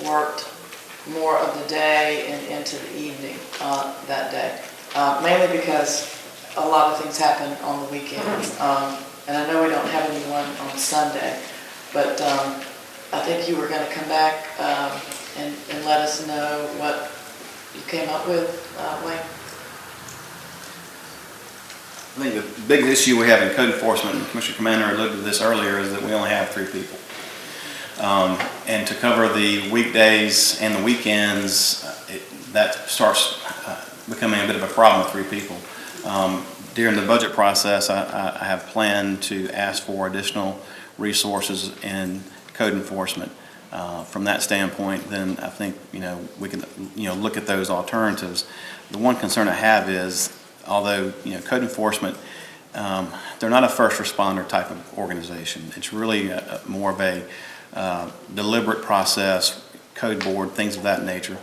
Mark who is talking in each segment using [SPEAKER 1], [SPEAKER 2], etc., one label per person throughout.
[SPEAKER 1] worked more of the day and into the evening that day, mainly because a lot of things happen on the weekends. And I know we don't have anyone on Sunday, but I think you were going to come back and let us know what you came up with, Wayne.
[SPEAKER 2] I think the big issue we have in code enforcement, and Commissioner Commander alluded to this earlier, is that we only have 3 people. And to cover the weekdays and the weekends, that starts becoming a bit of a problem with 3 people. During the budget process, I have planned to ask for additional resources in code enforcement. From that standpoint, then I think we can look at those alternatives. The one concern I have is, although code enforcement, they're not a first responder type of organization. It's really more of a deliberate process, code board, things of that nature.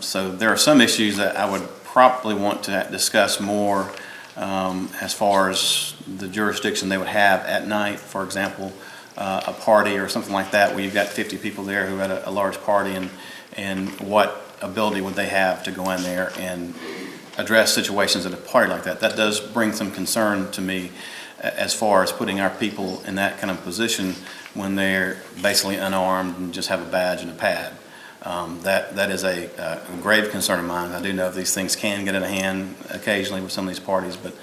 [SPEAKER 2] So there are some issues that I would probably want to discuss more as far as the jurisdiction they would have at night. For example, a party or something like that where you've got 50 people there who had a large party, and what ability would they have to go in there and address situations at a party like that. That does bring some concern to me as far as putting our people in that kind of position when they're basically unarmed and just have a badge and a pad. That is a grave concern of mine. I do know these things can get out of hand occasionally with some of these parties, but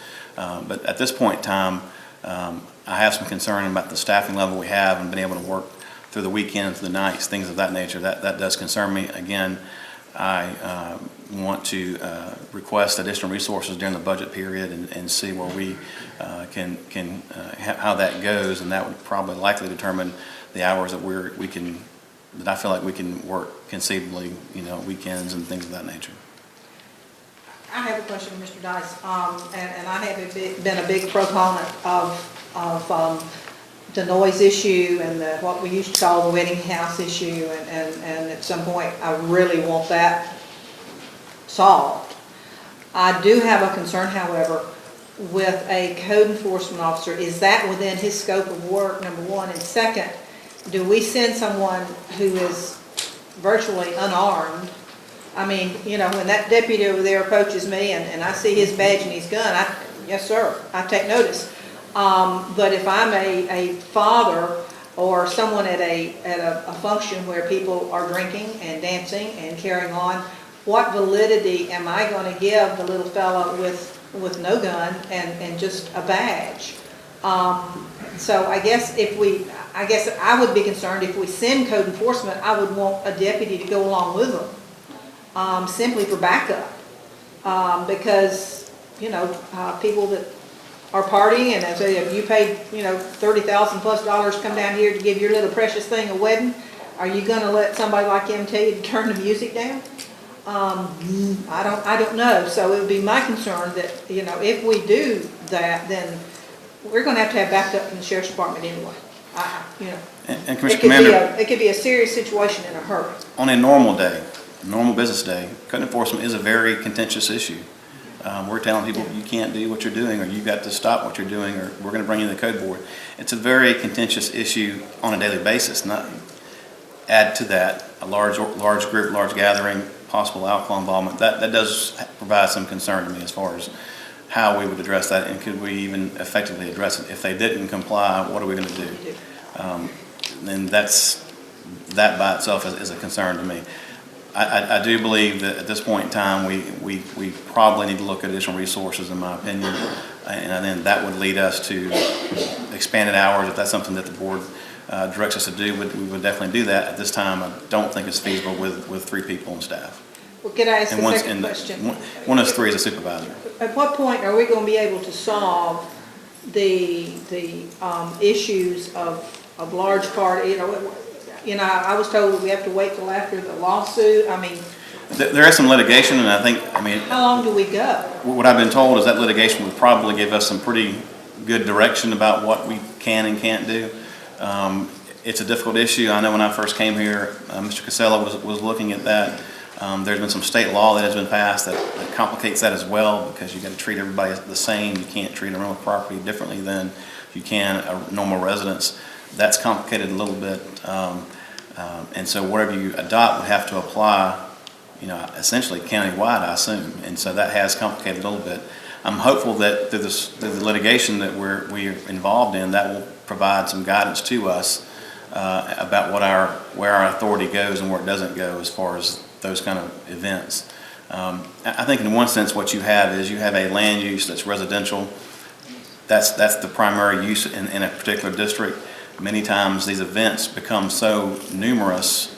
[SPEAKER 2] at this point in time, I have some concern about the staffing level we have and being able to work through the weekends, the nights, things of that nature. That does concern me. Again, I want to request additional resources during the budget period and see where we can how that goes, and that would probably likely determine the hours that I feel like we can work conceivably, weekends and things of that nature.
[SPEAKER 3] I have a question, Mr. Dice, and I have been a big proponent of the noise issue and what we used to call the wedding house issue, and at some point I really want that solved. I do have a concern, however, with a code enforcement officer. Is that within his scope of work, number one? And second, do we send someone who is virtually unarmed? I mean, when that deputy over there approaches me and I see his badge and his gun, yes sir, I take notice. But if I'm a father or someone at a function where people are drinking and dancing and carrying on, what validity am I going to give the little fellow with no gun and just a badge? So I guess I would be concerned if we send code enforcement, I would want a deputy to go along with them, simply for backup, because people that are partying, and as if you paid $30,000 plus to come down here to give your little precious thing a wedding, are you going to let somebody like him tell you to turn the music down? I don't know. So it would be my concern that if we do that, then we're going to have backup in the sheriff's department anyway.
[SPEAKER 2] And Commissioner Commander,
[SPEAKER 3] it could be a serious situation in a hurry.
[SPEAKER 2] On a normal day, normal business day, code enforcement is a very contentious issue. We're telling people you can't do what you're doing, or you've got to stop what you're doing, or we're going to bring you to the code board. It's a very contentious issue on a daily basis. Not add to that a large group, large gathering, possible alcohol involvement. That does provide some concern to me as far as how we would address that, and could we even effectively address it. If they didn't comply, what are we going to do? And that by itself is a concern to me. I do believe that at this point in time, we probably need to look at additional resources, in my opinion, and then that would lead us to expanded hours. If that's something that the board directs us to do, we would definitely do that. At this time, I don't think it's feasible with 3 people on staff.
[SPEAKER 3] Well, could I ask a second question?
[SPEAKER 2] One of those 3 is a supervisor. At
[SPEAKER 3] what point are we going to be able to solve the issues of large party? I was told that we have to wait till after the lawsuit. I mean,
[SPEAKER 2] there is some litigation, and I mean,
[SPEAKER 3] how long do we go?
[SPEAKER 2] What I've been told is that litigation would probably give us some pretty good direction about what we can and can't do. It's a difficult issue. I know when I first came here, Mr. Casella was looking at that. There's been some state law that has been passed that complicates that as well, because you've got to treat everybody the same. You can't treat a rental property differently than you can a normal residence. That's complicated a little bit. And so whatever you adopt would have to apply, essentially countywide, I assume. And so that has complicated a little bit. I'm hopeful that through the litigation that we're involved in, that will provide some guidance to us about where our authority goes and where it doesn't go as far as those kind of events. I think in one sense what you have is you have a land use that's residential. That's the primary use in a particular district. Many times these events become so numerous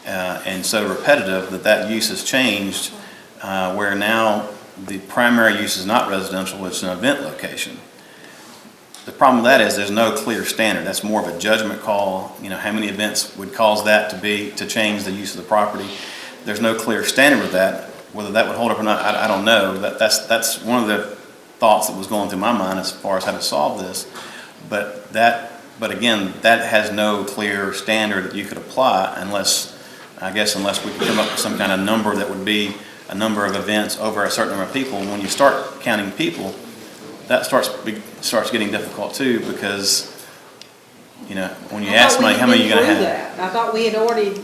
[SPEAKER 2] and so repetitive that use has changed, where now the primary use is not residential, it's an event location. The problem with that is there's no clear standard. That's more of a judgment call. How many events would cause that to change the use of the property? There's no clear standard with that. Whether that would hold up or not, I don't know. That's one of the thoughts that was going through my mind as far as how to solve this. But again, that has no clear standard that you could apply unless we could come up with some kind of number that would be a number of events over a certain number of people. When you start counting people, that starts getting difficult too, because when you ask somebody how many you're going to have.
[SPEAKER 3] I thought we had already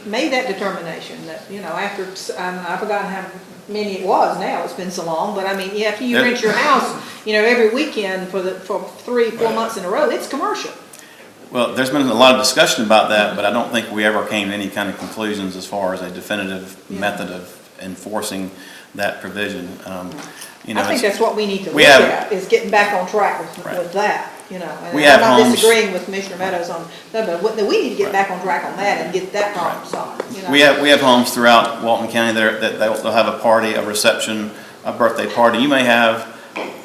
[SPEAKER 3] made that determination that after I've forgotten how many it was now. It's been so long, but I mean, after you rent your house, every weekend for 3-4 months in a row, it's commercial.
[SPEAKER 2] Well, there's been a lot of discussion about that, but I don't think we ever came to any kind of conclusions as far as a definitive method of enforcing that provision.
[SPEAKER 3] I think that's what we need to look at, is getting back on track with that, And I'm not disagreeing with Commissioner Meadows on that, but we need to get back on track on that and get that problem solved.
[SPEAKER 2] We have homes throughout Walton County that they'll have a party, a reception, a birthday party. You may have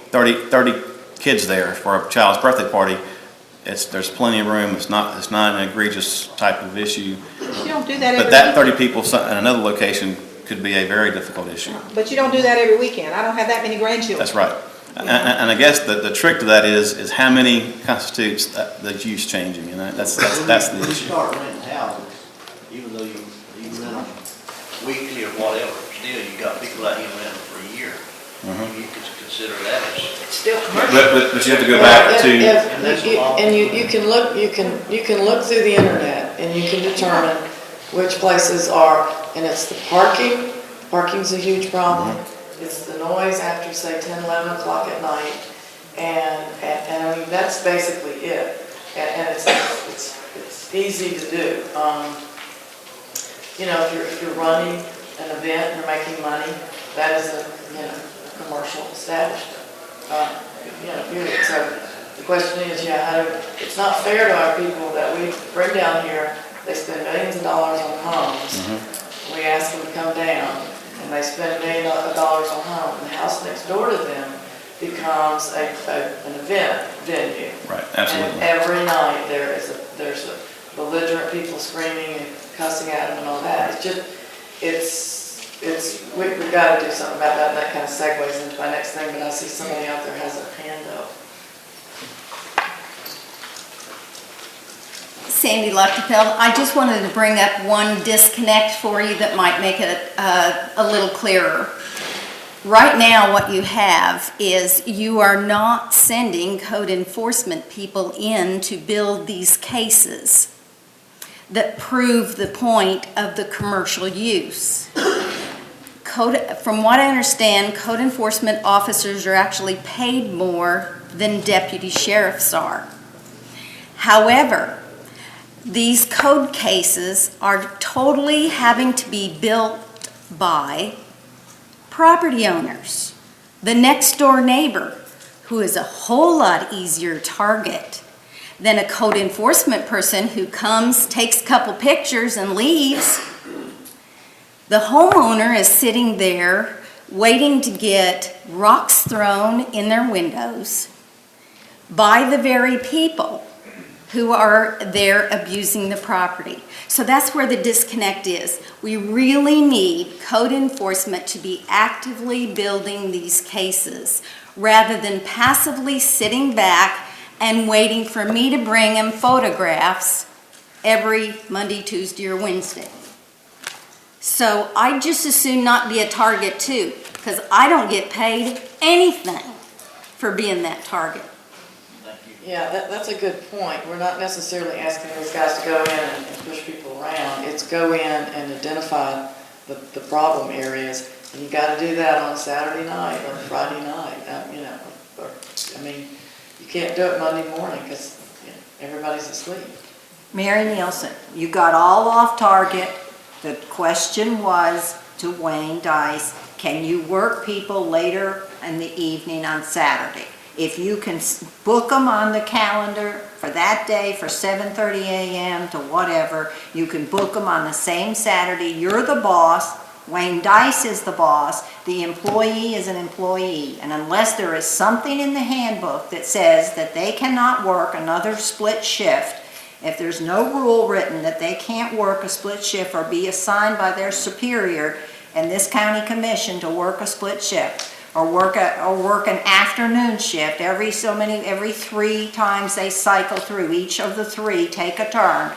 [SPEAKER 2] 30 kids there for a child's birthday party. There's plenty of room. It's not an egregious type of issue.
[SPEAKER 3] But you don't do that
[SPEAKER 2] But that 30 people in another location could be a very difficult issue.
[SPEAKER 3] But you don't do that every weekend. I don't have that many grandchildren.
[SPEAKER 2] That's right. And I guess the trick to that is how many constitutes the use changing, that's the issue.
[SPEAKER 4] When you start renting houses, even though you rent them weekly or whatever, still you got people out here renting for a year. You could consider that as.
[SPEAKER 3] It's still commercial.
[SPEAKER 2] But you have to go back to.
[SPEAKER 1] You can look through the internet and you can determine which places are, and it's the parking. Parking's a huge problem. It's the noise after, say, 10, 11 o'clock at night, and I mean, that's basically it. And it's easy to do. If you're running an event and you're making money, that is a commercial establishment. Period. So the question is, it's not fair to our people that we bring down here. They spend millions of dollars on homes. We ask them to come down, and they spend $1 million on home, and the house next door to them becomes an event venue. Right, absolutely. And every night there's a belligerent people screaming and cussing at them and all that. We've got to do something about that, and that kind of segues into my next thing, but I see somebody out there has a hand up.
[SPEAKER 5] Sandy Luchtefeld, I just wanted to bring up one disconnect for you that might make it a little clearer. Right now, what you have is you are not sending code enforcement people in to build these cases that prove the point of the commercial use. From what I understand, code enforcement officers are actually paid more than deputy sheriffs are. However, these code cases are totally having to be built by property owners, the next door neighbor, who is a whole lot easier target than a code enforcement person who comes, takes a couple pictures and leaves. The homeowner is sitting there waiting to get rocks thrown in their windows by the very people who are there abusing the property. So that's where the disconnect is. We really need code enforcement to be actively building these cases rather than passively sitting back and waiting for me to bring them photographs every Monday, Tuesday, or Wednesday. So I just as soon not be a target too, because I don't get paid anything for being that target.
[SPEAKER 1] Yeah, that's a good point. We're not necessarily asking those guys to go in and push people people around. It's go in and identify the problem areas, and you gotta do that on Saturday night or Friday night, you know, or, I mean, you can't do it Monday morning, because everybody's asleep.
[SPEAKER 6] Mary Nielsen, you got all off target. The question was to Wayne Dice, can you work people later in the evening on Saturday? If you can book them on the calendar for that day for 7:30 a.m. to whatever, you can book them on the same Saturday. You're the boss. Wayne Dice is the boss. The employee is an employee. And unless there is something in the handbook that says that they cannot work another split shift, if there's no rule written that they can't work a split shift or be assigned by their superior and this county commission to work a split shift, or work an afternoon shift every 3 times they cycle through, each of the 3 take a turn.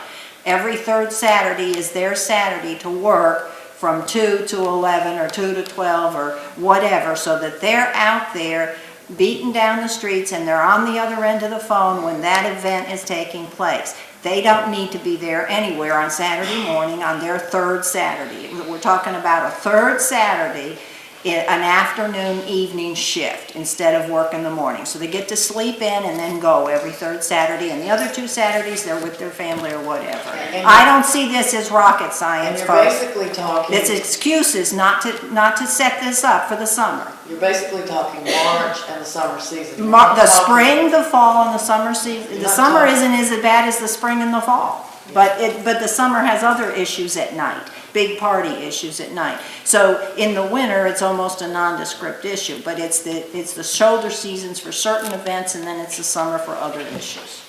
[SPEAKER 6] Every third Saturday is their Saturday to work from 2 to 11 or 2 to 12 or whatever, so that they're out there beating down the streets and they're on the other end of the phone when that event is taking place. They don't need to be there anywhere on Saturday morning on their third Saturday. We're talking about a third Saturday, an afternoon evening shift instead of work in the morning. So they get to sleep in and then go every third Saturday, and the other 2 Saturdays they're with their family or whatever. I don't see this as rocket
[SPEAKER 1] And
[SPEAKER 6] science,
[SPEAKER 1] you're
[SPEAKER 6] folks.
[SPEAKER 1] basically talking.
[SPEAKER 6] It's excuses not to set this up for the summer.
[SPEAKER 1] You're basically talking March and the summer season. You're
[SPEAKER 6] The
[SPEAKER 1] not talking-
[SPEAKER 6] spring, the fall, and the summer season.
[SPEAKER 1] You're
[SPEAKER 6] The
[SPEAKER 1] not
[SPEAKER 6] summer
[SPEAKER 1] talking-
[SPEAKER 6] isn't as bad as the spring and the fall. But the summer has other issues at night, big party issues at night. So in the winter, it's almost a nondescript issue, but it's the shoulder seasons for certain events, and then it's the summer for other issues.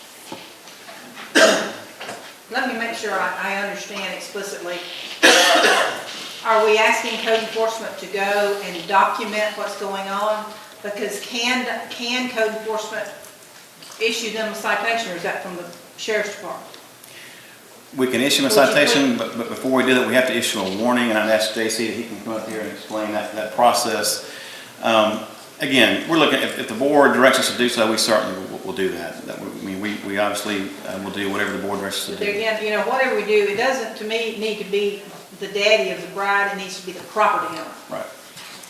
[SPEAKER 3] Let me make sure I understand explicitly. Are we asking code enforcement to go and document what's going on? Because can code enforcement issue them a citation, or is that from the sheriff's department?
[SPEAKER 2] We can issue a
[SPEAKER 3] Would you
[SPEAKER 2] citation, but before we do that, we have to issue a warning, and I'd ask JC if he can come up here and explain that process. Again, we're looking, if the board directs us to do so, we certainly will do that. We obviously will do whatever the board directs us to
[SPEAKER 3] But
[SPEAKER 2] do.
[SPEAKER 3] there again, you know, whatever we do, it doesn't, to me, need to be the daddy of the bride, it needs to be the property owner.
[SPEAKER 2] Right.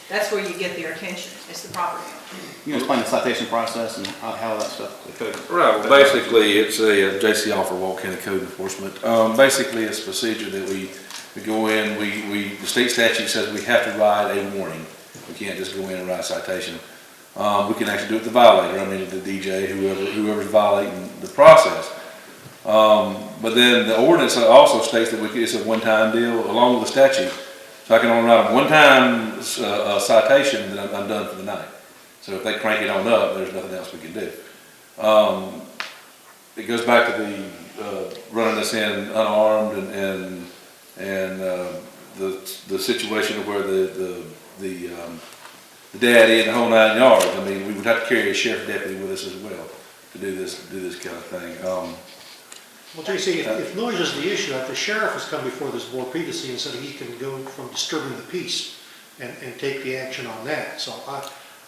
[SPEAKER 3] That's where you get their attention, it's the property owner.
[SPEAKER 2] You can explain the citation process and how that stuff, the code.
[SPEAKER 7] Right, well, basically, it's a J.C. Offer, Walton County Code Enforcement. Basically, it's a procedure that we go in, the state statute says we have to write a warning. We can't just go in and write a citation. We can actually do it to the violator, the DJ, whoever's violating the process. But then the ordinance also states that it's a one-time deal along with the statute. So I can only write a one-time citation, then I'm done for the night. So if they crank it on up, there's nothing else we can do. It goes back to the running this in unarmed and the situation of where the daddy and the whole 9 yards. I mean, we would have to carry a sheriff deputy with us as well to do this kind of thing.
[SPEAKER 8] Well, JC, if noise is the issue, the sheriff has come before this board previously and said he can go from disturbing the peace and take the action on that. So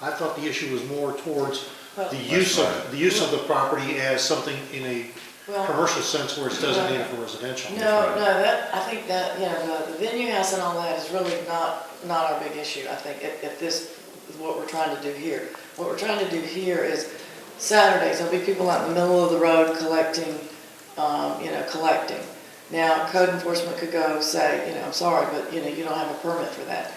[SPEAKER 8] I thought the issue was more towards the use of the property as something in a commercial sense where it's designated for residential.
[SPEAKER 1] No, I think that, the venue house and all that is really not our big issue. I think if this is what we're trying to do here. What we're trying to do here is Saturdays, there'll be people out in the middle of the road collecting. Now, code enforcement could go say, I'm sorry, but you don't have a permit for that.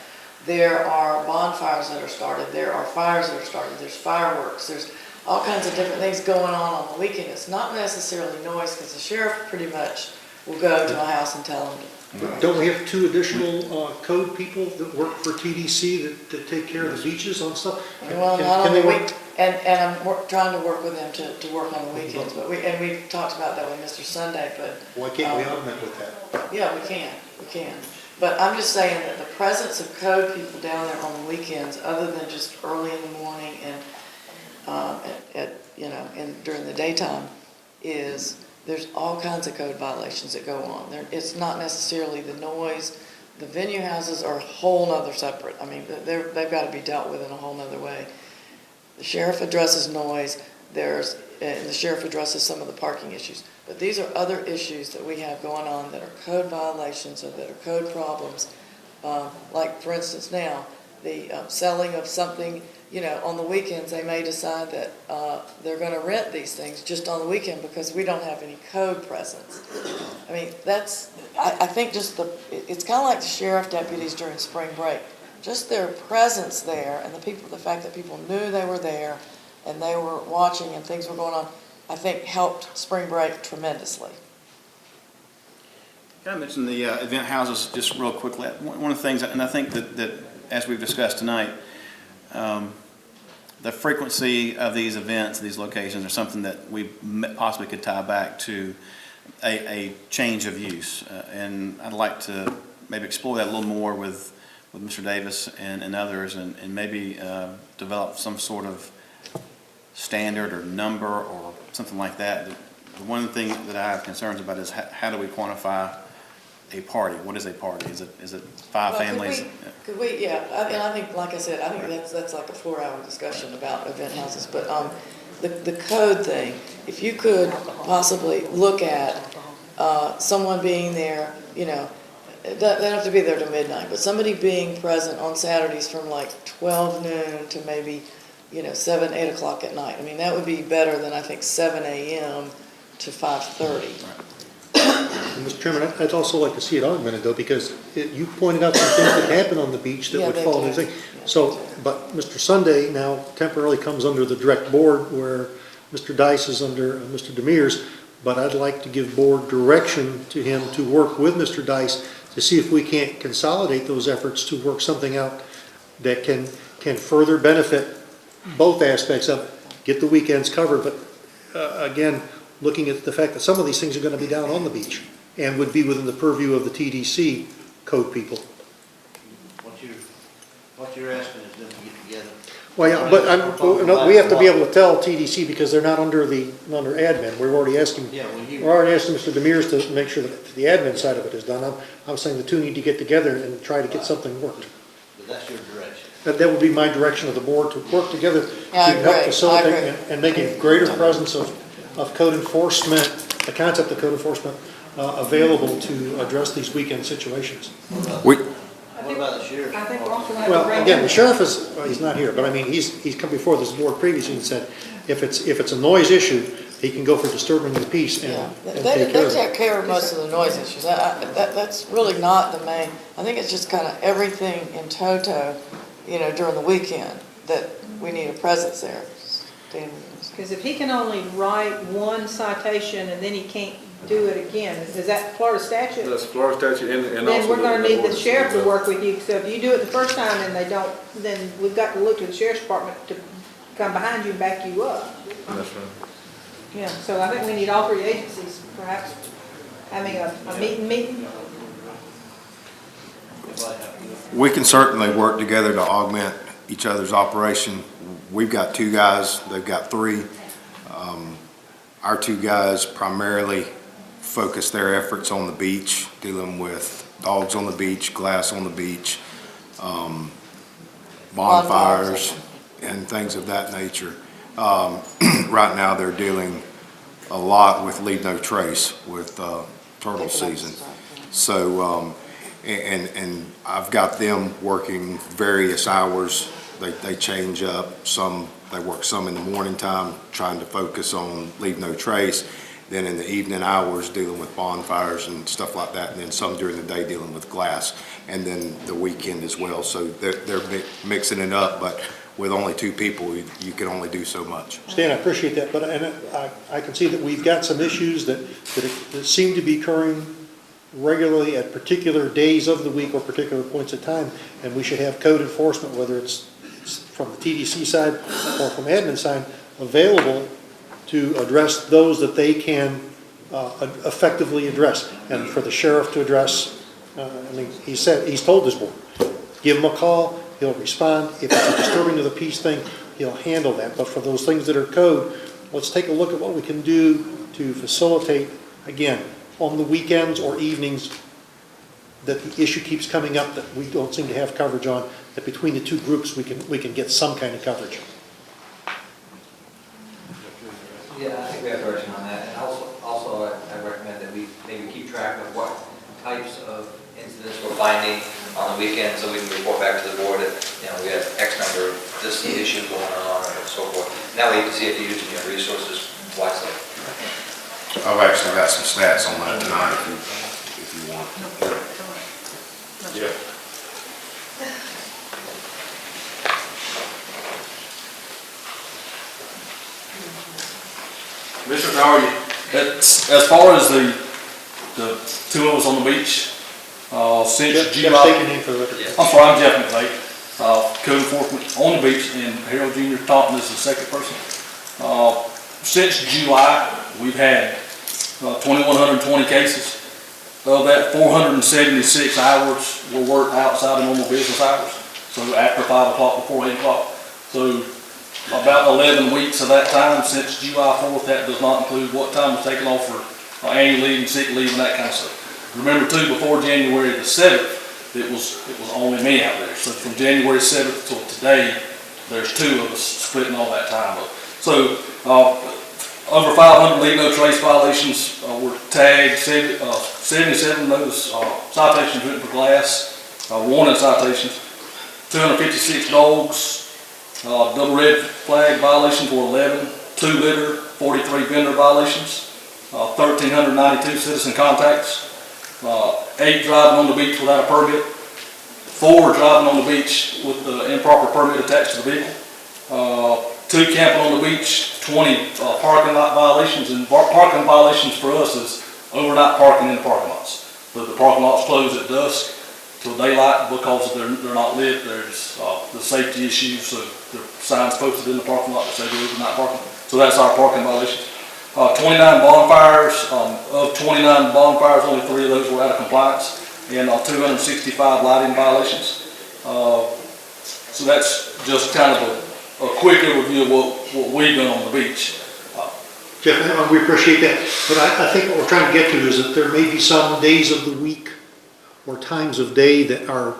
[SPEAKER 1] There are bonfires that are started, there are fires that are started, there's fireworks, there's all kinds of different things going on the weekend. It's not necessarily noise, because the sheriff pretty much will go to a house and tell them to.
[SPEAKER 8] Don't we have 2 additional code people that work for TDC that take care of the beaches on stuff?
[SPEAKER 1] Well, not on the week, and I'm trying to work with them to work on the weekends, but we talked about that with Mr. Sunday, but.
[SPEAKER 8] Why can't we augment with that?
[SPEAKER 1] Yeah, we can. But I'm just saying that the presence of code people down there on the weekends, other than just early in the morning and during the daytime, there's all kinds of code violations that go on. It's not necessarily the noise. The venue houses are a whole nother separate. I mean, they've got to be dealt with in a whole nother way. The sheriff addresses noise. There's and the sheriff addresses some of the parking issues. But these are other issues that we have going on that are code violations or that are code problems. Like, for instance, now, the selling of something, on the weekends, they may decide that they're going to rent these things just on the weekend because we don't have any code presence. I mean, I think just it's kind of like the sheriff deputies during spring break. Just their presence there and the fact that people knew they were there and they were watching and things were going on, I think helped spring break tremendously.
[SPEAKER 2] Can I mention the event houses just real quickly? One of the things, and I think that as we've discussed tonight, the frequency of these events, these locations, are something that we possibly could tie back to a change of use. And I'd like to maybe explore that a little more with Mr. Davis and others, and maybe develop some sort of standard or number or something like that. The one thing that I have concerns about is how do we quantify a party? What is a party? Is it five families?
[SPEAKER 1] Could we, yeah, and I think, like I said, I think that's like a 4-hour discussion about event houses, but the code thing, if you could possibly look at someone being there, they don't have to be there till midnight, but somebody being present on Saturdays from like 12 noon to maybe, 7, 8 o'clock at night. I mean, that would be better than, I think, 7 a.m. to 5:30.
[SPEAKER 8] Mr. Chairman, I'd also like to see it augmented though, because you pointed out some things that happen on the beach that
[SPEAKER 1] Yeah,
[SPEAKER 8] would
[SPEAKER 1] they
[SPEAKER 8] fall
[SPEAKER 1] do.
[SPEAKER 8] into thing.
[SPEAKER 1] Yeah.
[SPEAKER 8] So, but Mr. Sunday now temporarily comes under the direct board where Mr. Dice is under Mr. Demers, but I'd like to give board direction to him to work with Mr. Dice to see if we can't consolidate those efforts to work something out that can further benefit both aspects of it. Get the weekends covered, but again, looking at the fact that some of these things are going to be down on the beach and would be within the purview of the TDC code people.
[SPEAKER 4] What you're asking is them to get together.
[SPEAKER 8] Well, yeah, but we have to be able to tell TDC because they're not under admin. We're already asking,
[SPEAKER 4] Yeah, well,
[SPEAKER 8] we're already asking Mr. Demers to make sure that the admin side of it is done. I'm saying the two need to get together and try to get something worked.
[SPEAKER 4] But that's your direction.
[SPEAKER 8] That would be my direction of the board, to work together to
[SPEAKER 1] Yeah, I
[SPEAKER 8] help
[SPEAKER 1] agree.
[SPEAKER 8] facilitate
[SPEAKER 1] I agree.
[SPEAKER 8] and make a greater presence of code enforcement, the concept of code enforcement available to address these weekend situations.
[SPEAKER 4] What about the sheriff?
[SPEAKER 3] I think we're also going to
[SPEAKER 8] Well,
[SPEAKER 3] bring
[SPEAKER 8] again,
[SPEAKER 3] in.
[SPEAKER 8] the sheriff he's not here, but I mean, he's come before this board previously and said, if it's a noise issue, he can go for disturbing the peace
[SPEAKER 1] Yeah,
[SPEAKER 8] and
[SPEAKER 1] they
[SPEAKER 8] take care of
[SPEAKER 1] take
[SPEAKER 8] it.
[SPEAKER 1] care of most of the noise issues. That's really not the main, I think it's just kind of everything in toto, during the weekend, that we need a presence there.
[SPEAKER 3] Because if he can only write one citation and then he can't do it again, is that Florida statute?
[SPEAKER 7] That's Florida statute and also.
[SPEAKER 3] Then we're gonna
[SPEAKER 7] the
[SPEAKER 3] need the
[SPEAKER 7] ordinance
[SPEAKER 3] sheriff
[SPEAKER 7] as
[SPEAKER 3] to
[SPEAKER 7] well.
[SPEAKER 3] work with you, so if you do it the first time and they don't, then we've got to look to the sheriff's department to come behind you and back you up.
[SPEAKER 7] That's right.
[SPEAKER 3] Yeah, so I think we need all three agencies perhaps having a meeting.
[SPEAKER 9] We can certainly work together to augment each other's operation. We've got 2 guys, they've got 3. Our 2 guys primarily focus their efforts on the beach, dealing with dogs on the beach, glass on the beach, bonfires, and things of that nature. Right now, they're dealing a lot with leave no trace with turtle season. So, and I've got them working various hours. They change up. They work some in the morning time, trying to focus on leave no trace. Then in the evening hours, dealing with bonfires and stuff like that. And then some during the day dealing with glass. And then the weekend as well. So they're mixing it up, but with only 2 people, you can only do so much.
[SPEAKER 8] Stan, I appreciate that, but I can see that we've got some issues that seem to be occurring regularly at particular days of the week or particular points of time, and we should have code enforcement, whether it's from the TDC side or from admin side, available to address those that they can effectively address. And for the sheriff to address, he's told this board, give him a call, he'll respond. If it's a disturbing of the peace thing, he'll handle that. But for those things that are code, let's take a look at what we can do to facilitate, again, on the weekends or evenings that the issue keeps coming up that we don't seem to have coverage on, that between the 2 groups we can get some kind of coverage.
[SPEAKER 4] Yeah,
[SPEAKER 10] finding on the weekend, so we can report back to the board that, we have X number of this issue going on and so forth. Now we can see if you're using your resources wisely.
[SPEAKER 9] I've actually got some stats on that tonight if you want.
[SPEAKER 7] Yeah. Commissioner, how are you? As far as the two of us on the beach, since
[SPEAKER 8] Jeff,
[SPEAKER 7] July.
[SPEAKER 8] take your name for the record.
[SPEAKER 7] I'm sorry, I'm Jeff McVeigh, code enforcement on the beach, and Harold Jr. Taunton is the second person. Since July, we've had 2,120 cases. Of that, 476 hours were worked outside of normal business hours, so after 5 o'clock, before 8 o'clock. So about 11 weeks of that time since July 4th, that does not include what time was taken off for annual leave and sick leave and that kind of stuff. Remember too, before January the 7th, it was only me out there. So from January 7th till today, there's 2 of us splitting all that time up. So over 500 leave no trace violations were tagged, 77 notice citations written for glass, warning citations, 256 dogs, double red flag violations were 11, 2 litter, 43 vendor violations, 1,392 citizen contacts, 8 driving on the beach without a permit, 4 driving on the beach with the improper permit attached to the vehicle, 2 camping on the beach, 20 parking lot violations, and parking violations for us is overnight parking in the parking lots. But the parking lots close at dusk till daylight because they're not lit. There's the safety issues, so there are signs posted in the parking lot that say they're overnight parking. So that's our parking violations. 29 bonfires. Of 29 bonfires, only 3 of those were out of compliance, and 265 lighting violations. So that's just kind of a quick overview of what we've done on the beach.
[SPEAKER 8] Jeff, we appreciate that, but I think what we're trying to get to is that there may be some days of the week or times of day that are,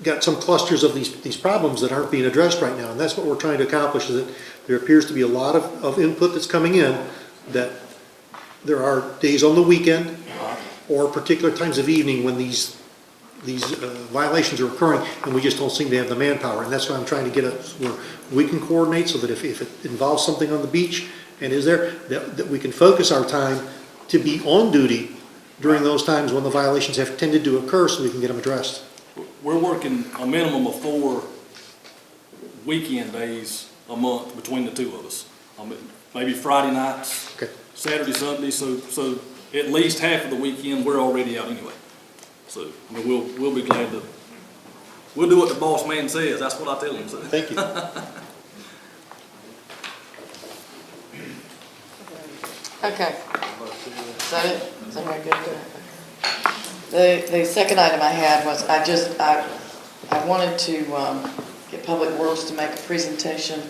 [SPEAKER 8] got some clusters of these problems that aren't being addressed right now, and that's what we're trying to accomplish, is that there appears to be a lot of input that's coming in, that there are days on the weekend or particular times of evening when these violations are occurring, and we just don't seem to have the manpower, and that's why I'm trying to get us where we can coordinate so that if it involves something on the beach and is there, that we can focus our time to be on duty during those times when the violations have tended to occur so we can get them addressed.
[SPEAKER 11] We're working a minimum of 4 weekend days a month between the 2 of us. Maybe Friday nights,
[SPEAKER 8] Okay.
[SPEAKER 11] Saturday, Sunday, so at least half of the weekend we're already out anyway. So, I mean, we'll be glad to, we'll do what the boss man says, that's what I tell him, so.
[SPEAKER 8] Thank you.
[SPEAKER 1] Okay. Is that it? Is everybody good? The second item I had was, I wanted to get Public Works to make a presentation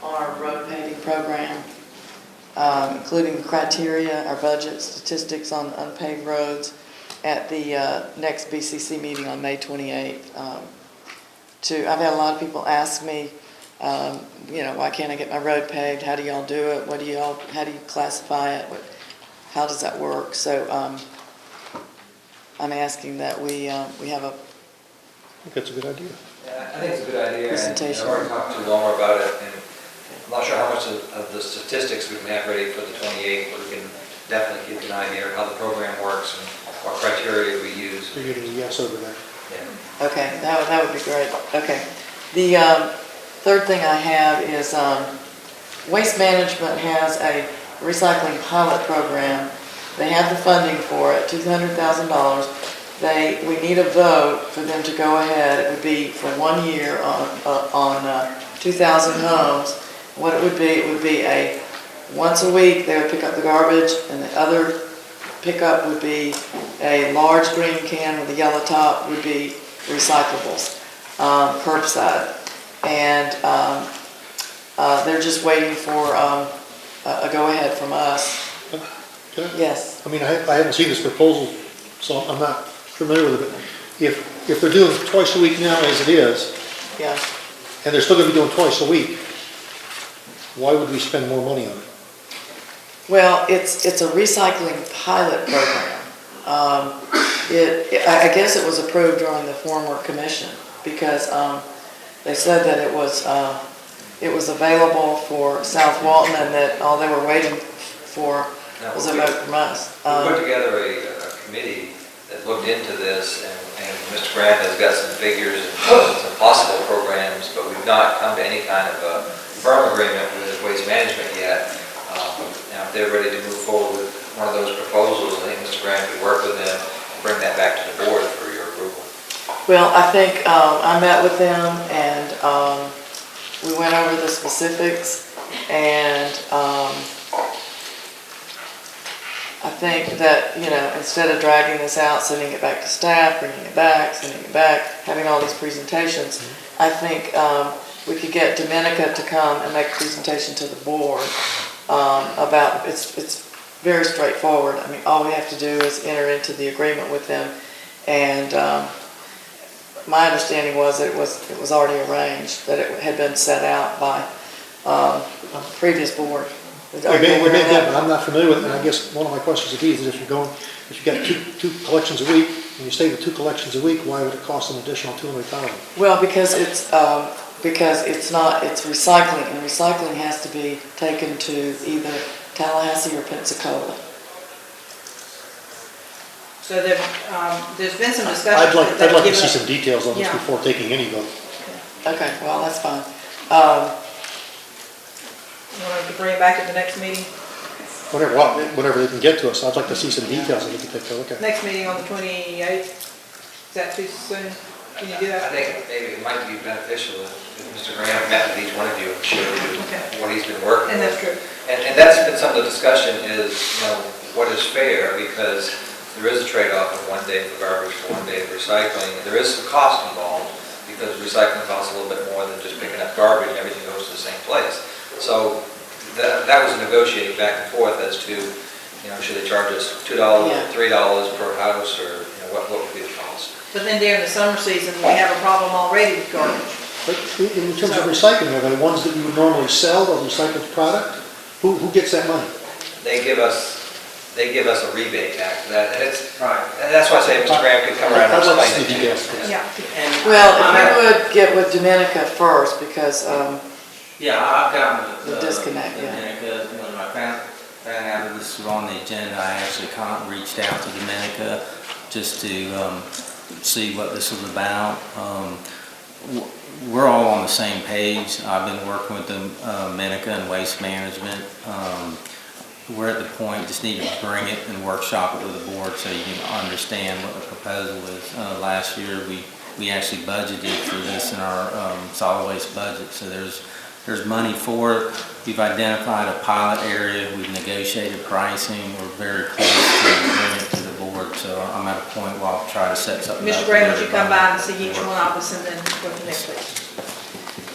[SPEAKER 1] on our road paving program, including the criteria, our budget, statistics on unpaved roads at the next BCC meeting on May 28th. I've had a lot of people ask me, why can't I get my road paved? How do y'all do it? How do you classify it? How does that work? So I'm asking that we have a
[SPEAKER 8] I think that's a good idea.
[SPEAKER 10] Yeah, I think it's a good idea, and
[SPEAKER 1] Presentation.
[SPEAKER 10] I've already talked to Walmart about it, and I'm not sure how much of the statistics we can have ready for the 28th, but we can definitely give you an idea of how the program works and what criteria we use.
[SPEAKER 8] You're getting a yes over there.
[SPEAKER 10] Yeah.
[SPEAKER 1] Okay, that would be great. Okay. The third thing I have is Waste Management has a recycling pilot program. They have the funding for it, $200,000. We need a vote for them to go ahead. It would be for 1 year on 2,000 homes. What it would be a once a week they would pick up the garbage, and the other pickup would be a large green can with a yellow top would be recyclables, curbside. And they're just waiting for a go-ahead from us.
[SPEAKER 8] Okay.
[SPEAKER 1] Yes.
[SPEAKER 8] I mean, I haven't seen this proposal, so I'm not familiar with it. If they're doing twice a week now as it is,
[SPEAKER 1] Yeah.
[SPEAKER 8] and they're still gonna be doing twice a week, why would we spend more money on it?
[SPEAKER 1] Well, it's a recycling pilot program. I guess it was approved during the former commission, because they said that it was available for South Walton, and that all they were waiting for was a vote from us.
[SPEAKER 10] We put together a committee that looked into this, and Mr. Graham has got some figures and some possible programs, but we've not come to any kind of a firm agreement with Waste Management yet. Now, if they're ready to move forward with one of those proposals, I think Mr. Graham could work with them and bring that back to the board for your approval.
[SPEAKER 1] Well, I think I met with them, and we went over the specifics, and I think that, instead of dragging this out, sending it back to staff, bringing it back, sending it back, having all these presentations, I think we could get Dominica to come and make a presentation to the board about, it's very straightforward. I mean, all we have to do is enter into the agreement with them, and my understanding was that it was already arranged, that it had been set out by a previous board.
[SPEAKER 8] I'm not familiar with it, and I guess one of my questions would be is if you've got two collections a week, and you stay with 2 collections a week, why would it cost an additional $200,000?
[SPEAKER 1] Well, because it's recycling, and recycling has to be taken to either Tallahassee or Pensacola.
[SPEAKER 3] So there's been some discussion.
[SPEAKER 8] I'd like to see some details on this
[SPEAKER 3] Yeah.
[SPEAKER 8] before taking any vote.
[SPEAKER 1] Okay, well, that's fine.
[SPEAKER 3] You want to bring it back at the next meeting?
[SPEAKER 8] Whenever they can get to us, I'd like to see some details that we can take a look at.
[SPEAKER 3] Next meeting on the 28th? Is that too soon? Can you do
[SPEAKER 10] I
[SPEAKER 3] that?
[SPEAKER 10] think maybe it might be beneficial if Mr. Graham met with each one of you and showed you
[SPEAKER 3] Okay.
[SPEAKER 10] what he's been working
[SPEAKER 3] And
[SPEAKER 10] with.
[SPEAKER 3] that's true.
[SPEAKER 10] And that's been some of the discussion is, what is fair, because there is a trade-off of 1 day for garbage for 1 day for recycling. There is some cost involved, because recycling costs a little bit more than just picking up garbage, and everything goes to the same place. So that was negotiated back and forth as to, should they charge us $2 or $3 per house, or, what would be the cost?
[SPEAKER 3] But then during the summer season, we have a problem already with garbage.
[SPEAKER 8] But in terms of recycling, are they ones that you would normally sell, a recycled product? Who gets that money?
[SPEAKER 10] They give us a rebate back to that, and and that's why I say Mr. Graham could come around and
[SPEAKER 8] I'd like to
[SPEAKER 10] explain
[SPEAKER 8] see
[SPEAKER 10] it to you.
[SPEAKER 8] details, please.
[SPEAKER 3] Yeah.
[SPEAKER 1] Well, if you would get with Dominica first, because
[SPEAKER 12] Yeah, I've gotten
[SPEAKER 1] the disconnect, yeah.
[SPEAKER 12] Dominica, when I found out that this was on the agenda, I actually reached out to Dominica just to see what this was about. We're all on the same page. I've been working with Dominica and Waste Management. We're at the point, just need to bring it and workshop it with the board so you can understand what the proposal is. Last year, we actually budgeted for this in our solid waste budget, so there's money for it. We've identified a pilot area, we've negotiated pricing, we're very close to bringing it to the board, so I'm at a point where I'll try to set something up.
[SPEAKER 3] Mr. Graham, would you come by and see each one of us and then go to the next week?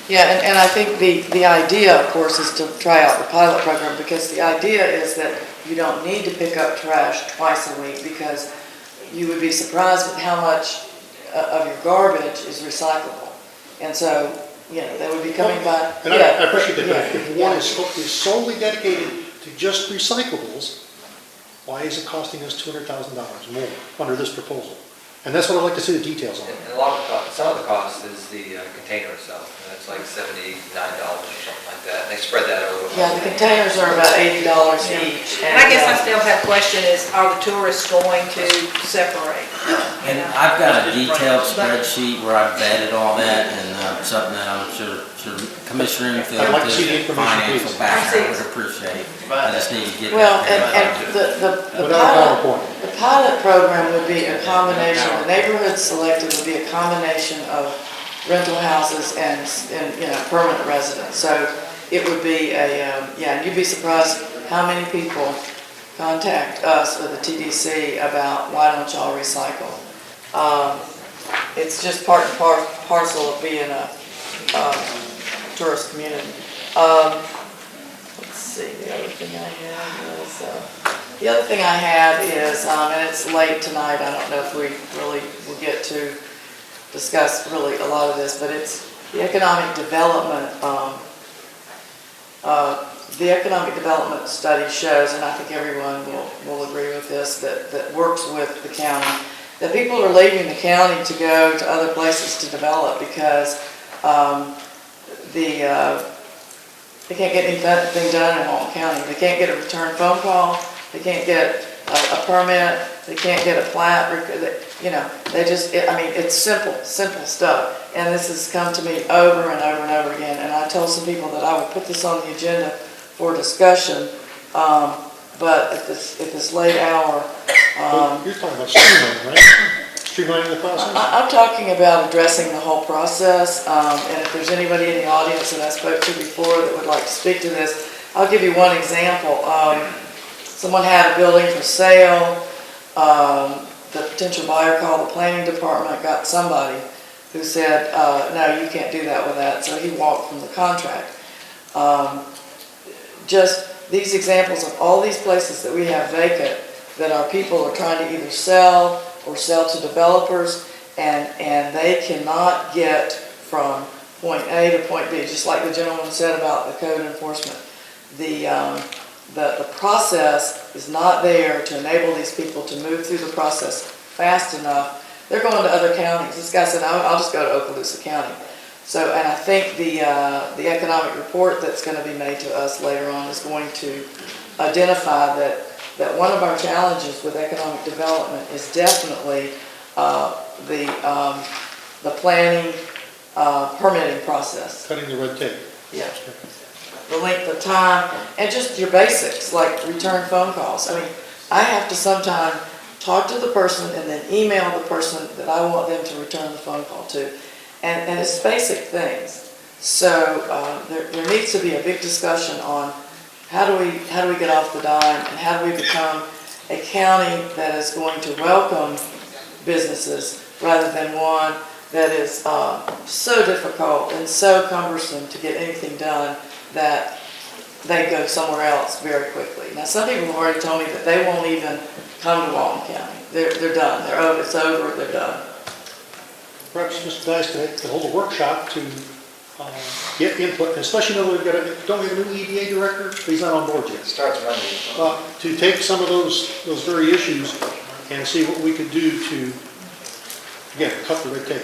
[SPEAKER 1] Yeah, and I think the idea, of course, is to try out the pilot program, because the idea is that you don't need to pick up trash twice a week, because you would be surprised with how much of your garbage is recyclable. And so, they would be coming by.
[SPEAKER 8] And I appreciate that, but if one is solely dedicated to just recyclables, why is it costing us $200,000 more under this proposal? And that's what I'd like to see the details on.
[SPEAKER 10] And a lot of the cost, some of the cost is the container itself, and it's like $79 or something like that, and they spread that over.
[SPEAKER 1] Yeah, the containers are about $80 each.
[SPEAKER 3] And I guess I still have a question is, are the tourists going to separate?
[SPEAKER 12] And I've got a detailed spreadsheet where I've vetted all that, and something that I'm sure Commissioner Infield,
[SPEAKER 8] I'd like to see the
[SPEAKER 12] his
[SPEAKER 8] information,
[SPEAKER 12] financial
[SPEAKER 8] please.
[SPEAKER 12] background would appreciate. I just need to get
[SPEAKER 1] Well,
[SPEAKER 12] that.
[SPEAKER 1] and the
[SPEAKER 8] Without a PowerPoint.
[SPEAKER 1] the pilot program would be a combination, the neighborhood selected would be a combination of rental houses and permanent residents. So it would be and you'd be surprised how many people contact us or the TDC about why don't y'all recycle. It's just part and parcel of being a tourist community. Let's see, the other thing I had is, and it's late tonight, I don't know if we really will get to discuss really a lot of this, but it's the economic development. The economic development study shows, and I think everyone will agree with this, that works with the county, that people are leaving the county to go to other places to develop because they can't get anything done in Walton County. They can't get a return phone call, they can't get a permit, they can't get a plat, you know, they just, I mean, it's simple stuff. And this has come to me over and over and over again, and I told some people that I would put this on the agenda for discussion, but at this late hour.
[SPEAKER 8] You're talking about streamlining, right? Streamlining the process?
[SPEAKER 1] I'm talking about addressing the whole process, and if there's anybody in the audience that I spoke to before that would like to speak to this, I'll give you one example. Someone had a building for sale. The potential buyer called the planning department, got somebody who said, no, you can't do that with that, so he walked from the contract. Just these examples of all these places that we have vacant that our people are trying to either sell or sell to developers, and they cannot get from point A to point B, just like the gentleman said about the code enforcement. The process is not there to enable these people to move through the process fast enough. They're going to other counties. This guy said, I'll just go to Okaloosa County. So, and I think the economic report that's going to be made to us later on is going to identify that one of our challenges with economic development is definitely the planning, permitting process.
[SPEAKER 8] Cutting the red tape.
[SPEAKER 1] Yeah. The length of time, and just your basics, like return phone calls. I mean, I have to sometimes talk to the person and then email the person that I want them to return the phone call to. And it's basic things. So there needs to be a big discussion on how do we get off the dime, and how do we become a county that is going to welcome businesses rather than one that is so difficult and so cumbersome to get anything done that they go somewhere else very quickly. Now, some people have already told me that they won't even come to Walton County. They're done. They're over. It's over. They're done.
[SPEAKER 8] Perhaps Mr. Dice could hold a workshop to get input, especially now that don't we have a new EDA director? He's not on board yet.
[SPEAKER 10] Starts Monday.
[SPEAKER 8] To take some of those very issues and see what we could do to, again, cut the red tape.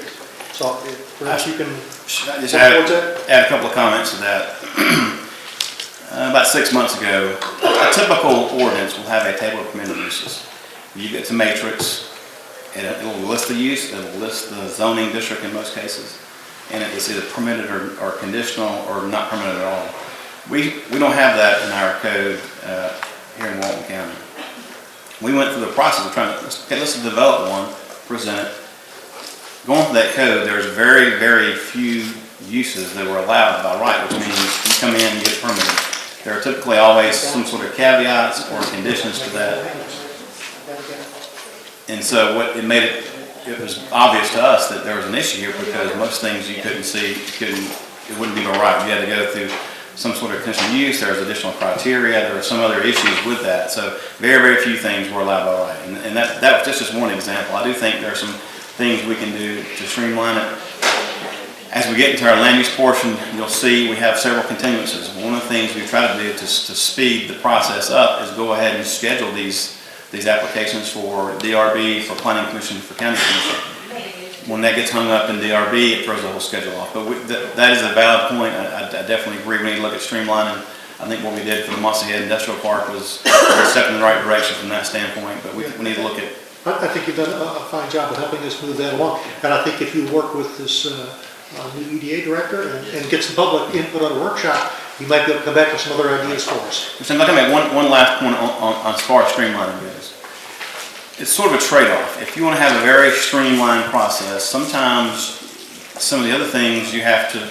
[SPEAKER 8] So perhaps you can
[SPEAKER 2] Just
[SPEAKER 8] work towards that?
[SPEAKER 2] add a couple of comments to that. About 6 months ago, a typical ordinance will have a table of permitted uses. You get to matrix, and it'll list the use, it'll list the zoning district in most cases, and it's either permitted or conditional or not permitted at all. We don't have that in our code here in Walton County. We went through the process of trying to, let's develop one, present it. Going through that code, there's very, very few uses that were allowed by right, which means you come in, you get permitted. There are typically always some sort of caveats or conditions to that. And so what it made it was obvious to us that there was an issue here because most things you couldn't see, it wouldn't be all right. You had to go through some sort of conditional use, there was additional criteria, there were some other issues with that. So very, very few things were allowed by right. And that was just one example. I do think there are some things we can do to streamline it. As we get into our land use portion, you'll see we have several continuances. One of the things we try to do to speed the process up is go ahead and schedule these applications for DRB, for Planning Commission, for County Commission. When that gets hung up in DRB, it throws the whole schedule off. But that is a valid point. I definitely agree we need to look at streamlining. I think what we did for the Mossy Head Industrial Park was a step in the right direction from that standpoint, but we need to look at.
[SPEAKER 8] I think you've done a fine job of helping us move that along. And I think if you work with this new EDA director and get some public input on a workshop, you might be able to come back with some other ideas for us.
[SPEAKER 2] So I'm going to make one last point on as far as streamlining goes. It's sort of a trade-off. If you want to have a very streamlined process, sometimes some of the other things you have to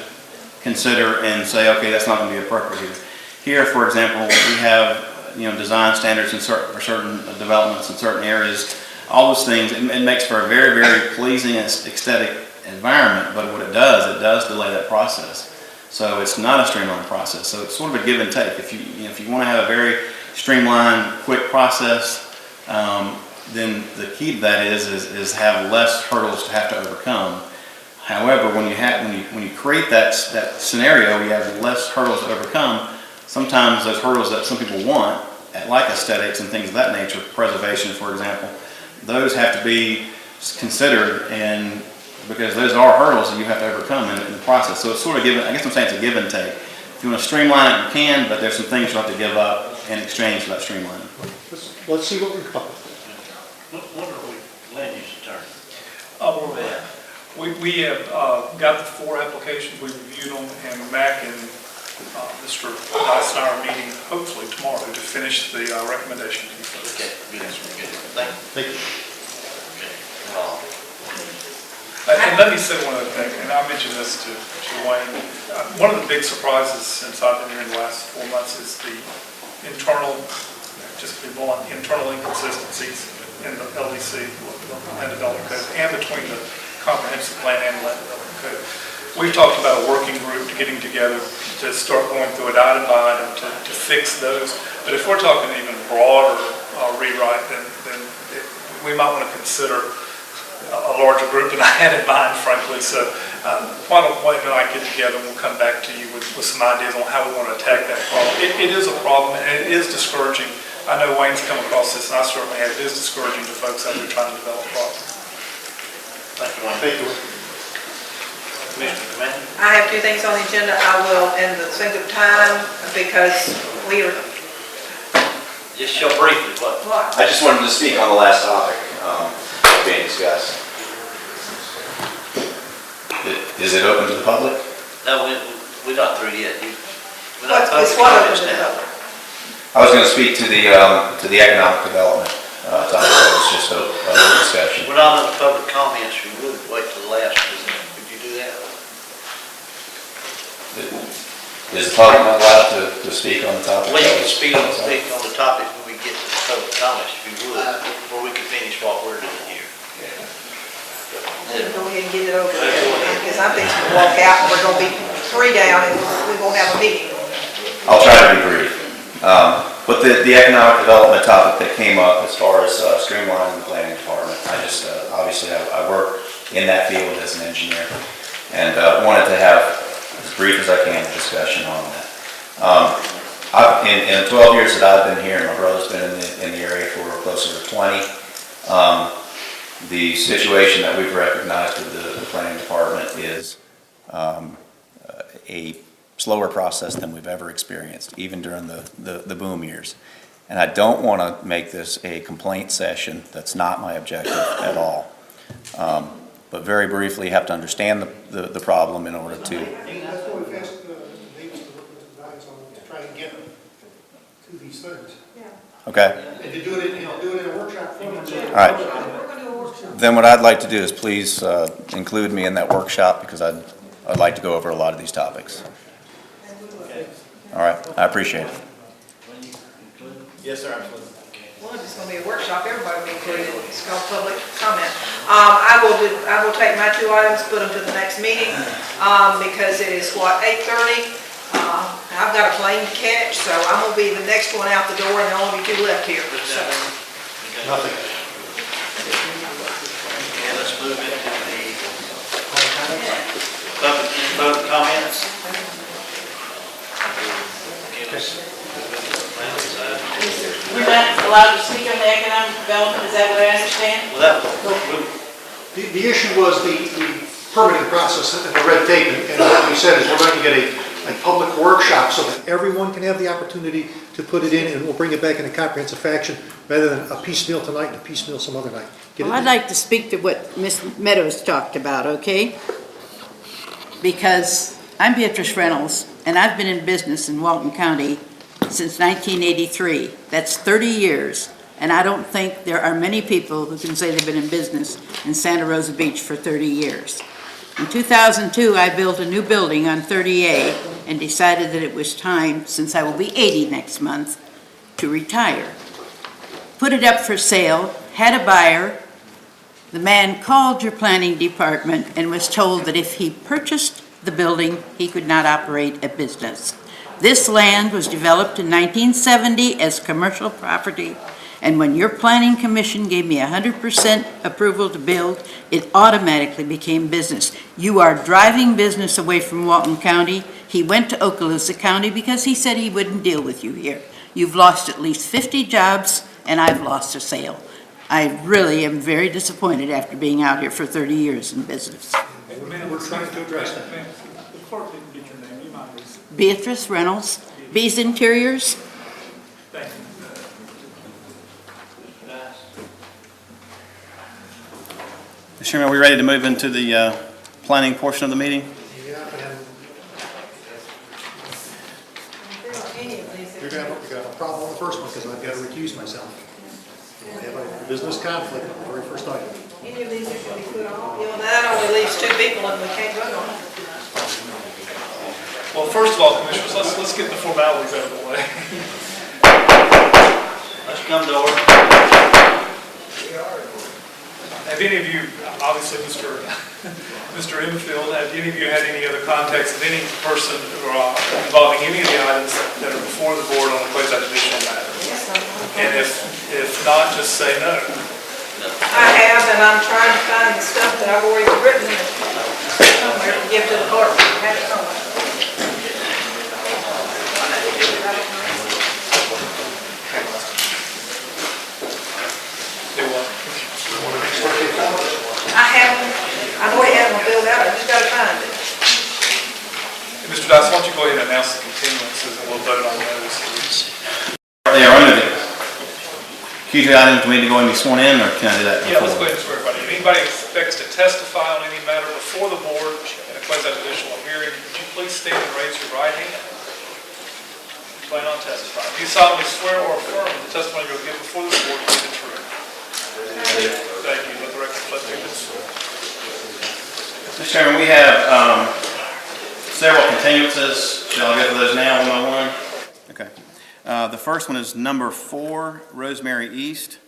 [SPEAKER 2] consider and say, okay, that's not going to be appropriate here. Here, for example, we have design standards for certain developments in certain areas. All those things, it makes for a very, very pleasing aesthetic environment, but what it does delay that process. So it's not a streamlined process. So it's sort of a give and take. If you want to have a very streamlined, quick process, then the key to that is have less hurdles to have to overcome. However, when you create that scenario, you have less hurdles to overcome. Sometimes those hurdles that some people want, like aesthetics and things of that nature, preservation, for example, those have to be considered, and because those are hurdles that you have to overcome in the process. So it's sort of I guess I'm saying it's a give and take. If you want to streamline it, you can, but there's some things you'll have to give up in exchange for that streamlining.
[SPEAKER 8] Let's see what we come up with.
[SPEAKER 4] What are we, land use attorney?
[SPEAKER 13] We have got the 4 applications, we reviewed them, and Mac and Mr. Dice and I are meeting hopefully tomorrow to finish the recommendation to you folks.
[SPEAKER 4] Okay, good, good. Thank you.
[SPEAKER 8] Thank you.
[SPEAKER 13] And let me say one other thing, and I mentioned this to Wayne. One of the big surprises since I've been here in the last 4 months is the internal, just to be blunt, internal inconsistencies in the LDC, the land development code, and between the comprehensive plan and land development code. We've talked about a working group getting together to start going through it item by item to fix those. But if we're talking even broader rewrite, then we might want to consider a larger group than I had in mind, frankly. So why don't Wayne and I get together and we'll come back to you with some ideas on how we want to attack that problem. It is a problem and it is discouraging. I know Wayne's come across this and I certainly have. It is discouraging to folks out there trying to develop property.
[SPEAKER 4] Thank you, Wayne.
[SPEAKER 8] Thank you.
[SPEAKER 4] Commissioner Commander?
[SPEAKER 3] I have 2 things on the agenda. I will, in the sake of time, because we are,
[SPEAKER 4] Just show briefly what.
[SPEAKER 14] I just wanted to speak on the last topic being discussed.
[SPEAKER 2] Is it open to the public?
[SPEAKER 4] No, we're not through yet. We're not
[SPEAKER 3] it's
[SPEAKER 4] public
[SPEAKER 3] what
[SPEAKER 4] comments
[SPEAKER 3] open to the
[SPEAKER 4] now.
[SPEAKER 3] public.
[SPEAKER 2] I was going to speak to the economic development topic. It was just a little discussion.
[SPEAKER 4] We're not on the public comments. We would wait till the last. Could you do that?
[SPEAKER 2] Is the public not allowed to speak on the topic?
[SPEAKER 4] Well, you can speak on the topic when we get to the public comments, if you would, before we can finish what we're doing here.
[SPEAKER 3] Go ahead and get it over with, because I'm fixing to walk out, and we're gonna be 3 down, and we won't have a meeting.
[SPEAKER 2] I'll try to be brief. But the economic development topic that came up as far as streamlining the planning department, I just, obviously I work in that field as an engineer and wanted to have as brief as I can a discussion on that. In the 12 years that I've been here, my brother's been in the area for closer to 20. The situation that we've recognized with the planning department is a slower process than we've ever experienced, even during the boom years. And I don't want to make this a complaint session. That's not my objective at all. But very briefly, you have to understand the problem in order to.
[SPEAKER 8] That's why we've asked the neighbors to work with Mr. Dykes on to try and get to these things.
[SPEAKER 2] Okay.
[SPEAKER 8] And to do it in a workshop format.
[SPEAKER 2] All right. Then what I'd like to do is please include me in that workshop because I'd like to go over a lot of these topics. All right, I appreciate it.
[SPEAKER 14] Yes, sir, absolutely.
[SPEAKER 3] Well, if it's gonna be a workshop, everybody will be included, it's called public comment. I will take my 2 items, put them to the next meeting, because it is, 8:30? I've got a plane to catch, so I'm gonna be the next one out the door, and there'll only be 2 left here. So,
[SPEAKER 8] Nothing.
[SPEAKER 4] And let's move into the public comments.
[SPEAKER 15] We're not allowed to speak on the economic development, is that what I understand?
[SPEAKER 4] Well,
[SPEAKER 8] The issue was the permitting process and the red tape, and what we said is we're going to get a public workshop so that everyone can have the opportunity to put it in, and we'll bring it back in a comprehensive fashion rather than a piecemeal tonight and a piecemeal some other night.
[SPEAKER 15] Well, I'd like to speak to what Ms. Meadows talked about, okay? Because I'm Beatrice Reynolds, and I've been in business in Walton County since 1983. That's 30 years, and I don't think there are many people who can say they've been in business in Santa Rosa Beach for 30 years. In 2002, I built a new building on 30A and decided that it was time, since I will be 80 next month, to retire. Put it up for sale, had a buyer. The man called your planning department and was told that if he purchased the building, he could not operate a business. This land was developed in 1970 as commercial property, and when your planning commission gave me 100% approval to build, it automatically became business. You are driving business away from Walton County. He went to Okaloosa County because he said he wouldn't deal with you here. You've lost at least 50 jobs, and I've lost a sale. I really am very disappointed after being out here for 30 years in business.
[SPEAKER 8] We're trying to address that.
[SPEAKER 13] Ma'am, the clerk didn't get your name, you might please.
[SPEAKER 15] Beatrice Reynolds, B's Interiors.
[SPEAKER 13] Thank you.
[SPEAKER 2] Mr. Chairman, are we ready to move into the planning portion of the meeting?
[SPEAKER 8] Yeah, and you're gonna have a problem on the first one, because I've got to recuse myself. I have a business conflict on the very first item.
[SPEAKER 3] Any of these are going to be put on? You know, that only leaves two people and we can't vote on it.
[SPEAKER 13] Well, first of all, Commissioners, let's get the formalities out of the way.
[SPEAKER 4] Let's come to order.
[SPEAKER 13] Have any of you, obviously Mr. Enfield, have any of you had any other contacts with any person involving any of the items that are before the board on a quasi-judicial matter? And if not, just say no.
[SPEAKER 3] I have, and I'm trying to find the stuff that I've already written somewhere to give to the clerk. I have it somewhere.
[SPEAKER 13] Do what?
[SPEAKER 3] I've already had one filled out, I just gotta find it.
[SPEAKER 13] Mr. Dice, why don't you go ahead and announce the continuances and we'll vote on those.
[SPEAKER 2] They are under the Q2 items. Do we need to go and be sworn in, or can I do that before?
[SPEAKER 13] Yeah, let's go ahead and swear everybody. If anybody expects to testify on any matter before the board in a quasi-judicial hearing, would you please stand and raise your right hand? You plan on testifying. Do you solemnly swear or affirm the testimony you will give before this board is the truth? Thank you. Let the record reflect this.
[SPEAKER 2] Mr. Chairman, we have several continuances. Shall I go through those now one by one? Okay. The first one is number 4, Rosemary East.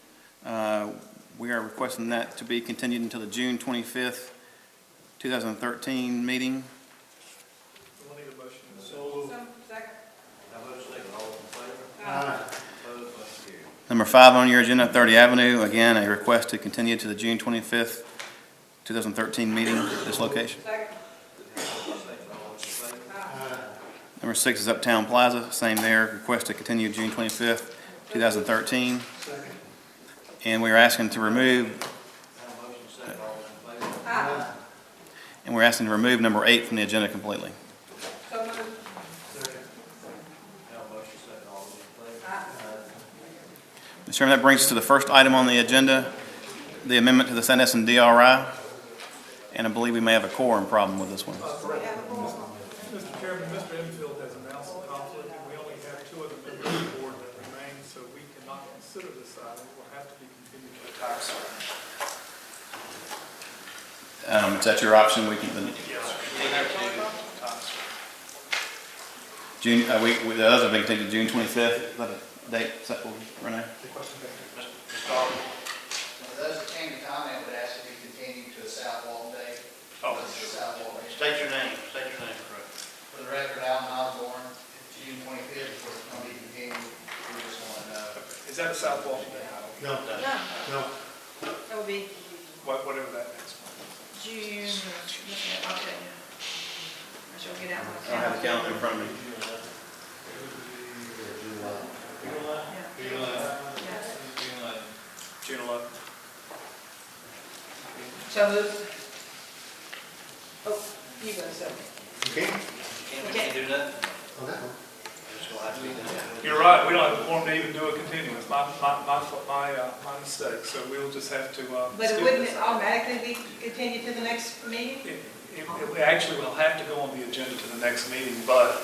[SPEAKER 2] We are requesting that to be continued until the June 25th, 2013 meeting.
[SPEAKER 13] We'll need a motion.
[SPEAKER 2] Number 5 on your agenda, 30 Avenue. Again, a request to continue to the June 25th, 2013 meeting at this location. Number 6 is Uptown Plaza, same there, request to continue June 25th, 2013. And we are asking to remove, number 8 from the agenda completely. Mr. Chairman, that brings us to the first item on the agenda, the amendment to the Senate and DRI. And I believe we may have a quorum problem with this one.
[SPEAKER 13] Mr. Chairman, Mr. Enfield has announced a conflict, and we only have 2 other members of the board that remain, so we cannot consider this item. It will have to be continued to the time certain.
[SPEAKER 2] Is that your option? We can,
[SPEAKER 13] Yes, sir. Time certain.
[SPEAKER 2] June, the others have been continued to June 25th. Is that a date set for Renee?
[SPEAKER 16] Those that came to comment would ask to be continued to a South Walton day.
[SPEAKER 13] Oh,
[SPEAKER 16] South Walton.
[SPEAKER 4] State your name, correct.
[SPEAKER 16] For the record, Alan Osborne, June 25th is where it's going to be continued. We just want to know.
[SPEAKER 13] is that a South Walton Day?
[SPEAKER 8] No, no.
[SPEAKER 3] That would be
[SPEAKER 13] Whatever that means.
[SPEAKER 3] June, I'll tell you. I shall get out my
[SPEAKER 2] I don't have the calendar in front of me.
[SPEAKER 13] June 11th.
[SPEAKER 3] So moved. Oh, you go, sir.
[SPEAKER 8] Okay,
[SPEAKER 4] Can't do nothing.
[SPEAKER 8] on that one.
[SPEAKER 4] Just gonna have to be done.
[SPEAKER 13] You're right, we don't have a quorum to even do a continuance, my mistake, so we'll just have to.
[SPEAKER 3] But it
[SPEAKER 13] skip
[SPEAKER 3] wouldn't
[SPEAKER 13] this.
[SPEAKER 3] automatically be continued to the next meeting?
[SPEAKER 13] It actually will have to go on the agenda to the next meeting, but